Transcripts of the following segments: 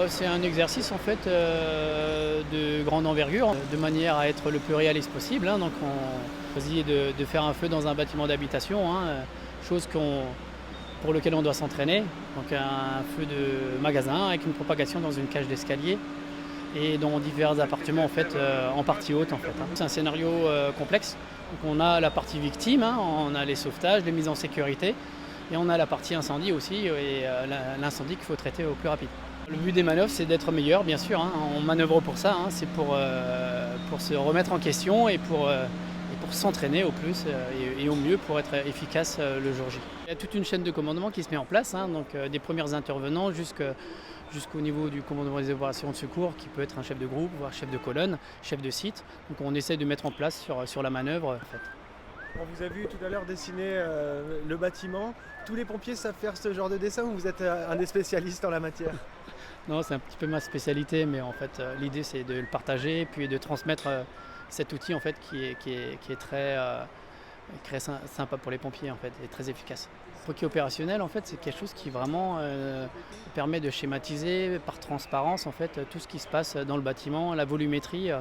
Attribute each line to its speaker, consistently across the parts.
Speaker 1: C'est un exercice en fait de grande envergure, de manière à être le plus réaliste possible, hein. Donc on choisit de faire un feu dans un bâtiment d'habitation, hein, chose pour lequel on doit s'entraîner. Donc un feu de magasin avec une propagation dans une cage d'escalier et dans divers appartements en fait en partie haute en fait, hein. C'est un scénario complexe. Donc on a la partie victime, hein, on a les sauvetages, les mises en sécurité et on a la partie incendie aussi et l'incendie qu'il faut traiter au plus rapide. Le but des manœuvres, c'est d'être meilleur, bien sûr, hein. On manœuvre pour ça, hein. C'est pour se remettre en question et pour s'entraîner au plus et au mieux pour être efficace le jour J. Il y a toute une chaîne de commandement qui se met en place, hein, donc des premiers intervenants jusqu'au niveau du commandement des opérations de secours, qui peut être un chef de groupe, voire chef de colonne, chef de site. Donc on essaie de mettre en place sur la manœuvre. En fait.
Speaker 2: On vous a vu tout à l'heure dessiner le bâtiment. Tous les pompiers savent faire ce genre de dessin ou vous êtes un des spécialistes en la matière?
Speaker 1: Non, c'est un petit peu ma spécialité, mais en fait, l'idée c'est de le partager, puis de transmettre cet outil en fait qui est très sympa pour les pompiers en fait, et très efficace. Le requis opérationnel en fait, c'est quelque chose qui vraiment permet de schématiser par transparence en fait tout ce qui se passe dans le bâtiment, la volumétrie.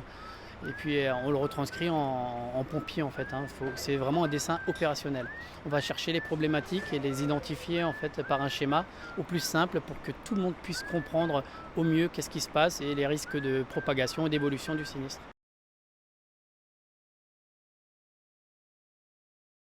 Speaker 1: Et puis on le retranscrit en pompier en fait, hein. C'est vraiment un dessin opérationnel. On va chercher les problématiques et les identifier en fait par un schéma au plus simple pour que tout le monde puisse comprendre au mieux qu'est-ce qui se passe et les risques de propagation et d'évolution du sinistre.